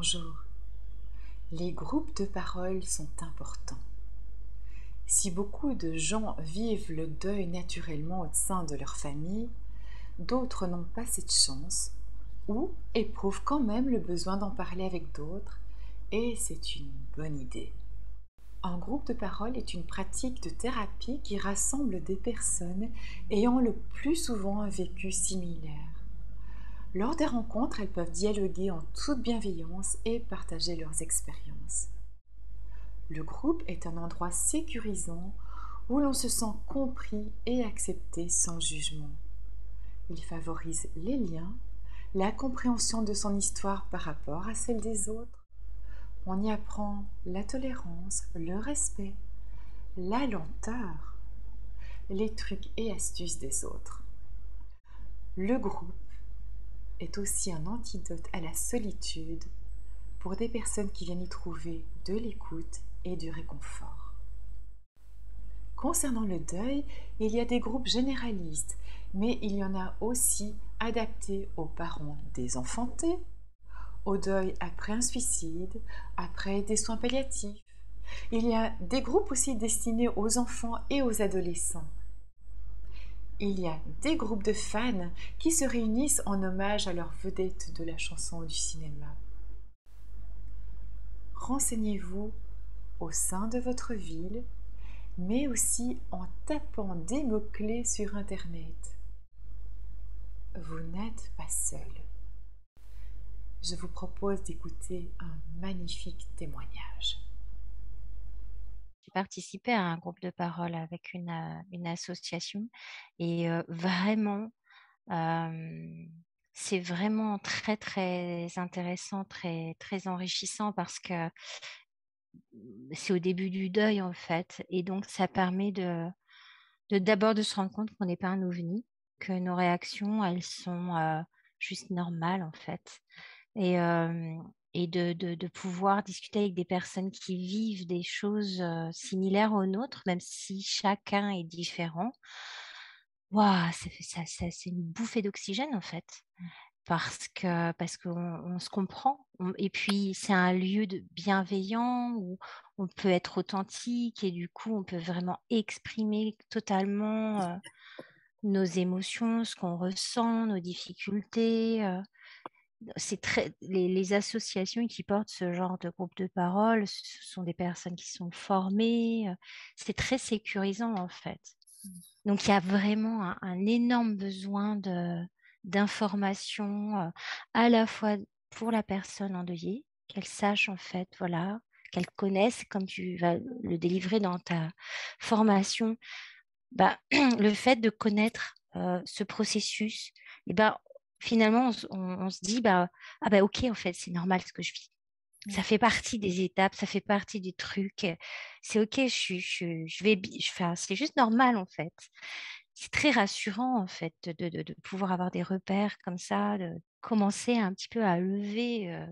Bonjour. Les groupes de parole sont importants. Si beaucoup de gens vivent le deuil naturellement au sein de leur famille, d'autres n'ont pas cette chance ou éprouvent quand même le besoin d'en parler avec d'autres, et c'est une bonne idée. Un groupe de parole est une pratique de thérapie qui rassemble des personnes ayant le plus souvent un vécu similaire. Lors des rencontres, elles peuvent dialoguer en toute bienveillance et partager leurs expériences. Le groupe est un endroit sécurisant où l'on se sent compris et accepté sans jugement. Il favorise les liens, la compréhension de son histoire par rapport à celle des autres. On y apprend la tolérance, le respect, la lenteur, les trucs et astuces des autres. Le groupe est aussi un antidote à la solitude pour des personnes qui viennent y trouver de l'écoute et du réconfort. Concernant le deuil, il y a des groupes généralistes, mais il y en a aussi adaptés aux parents désenfantés, au deuil après un suicide, après des soins palliatifs. Il y a des groupes aussi destinés aux enfants et aux adolescents. Il y a des groupes de fans qui se réunissent en hommage à leurs vedettes de la chanson ou du cinéma. Renseignez-vous au sein de votre ville, mais aussi en tapant des mots-clés sur Internet. Vous n'êtes pas seul. Je vous propose d'écouter un magnifique témoignage. J'ai participé à un groupe de parole avec une association et vraiment, hem, c'est vraiment très, très intéressant, très, très enrichissant parce que, c'est au début du deuil, en fait, et donc ça permet d'abord de se rendre compte qu'on n'est pas un ovni, que nos réactions, elles sont, juste normales, en fait, et de pouvoir discuter avec des personnes qui vivent des choses, similaires aux nôtres, même si chacun est différent. Waouh! Ça fait ça c'est une bouffée d'oxygène, en fait, parce qu'on se comprend, et puis c'est un lieu de bienveillant où on peut être authentique et du coup, on peut vraiment exprimer totalement, nos émotions, ce qu'on ressent, nos difficultés, c'est très les associations qui portent ce genre de groupe de parole, ce sont des personnes qui sont formées, c'est très sécurisant, en fait. Donc il y a vraiment un énorme besoin d'informations, à la fois pour la personne endeuillée, qu'elle sache, en fait, voilà, qu'elle connaisse comme tu vas le délivrer dans ta formation. Bah, le fait de connaître, ce processus, et ben, finalement on se dit: «Bah, ah bah, OK, en fait, c'est normal ce que je vis». Ça fait partie des étapes, ça fait partie des trucs, c'est OK, je vais bi enfin, c'est juste normal, en fait. C'est très rassurant, en fait, de pouvoir avoir des repères comme ça, de commencer un petit peu à lever,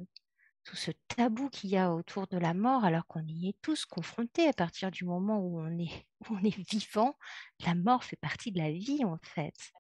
tout ce tabou qu'il y a autour de la mort, alors qu'on y est tous confrontés à partir du moment où on est où on est vivant. La mort fait partie de la vie, en fait.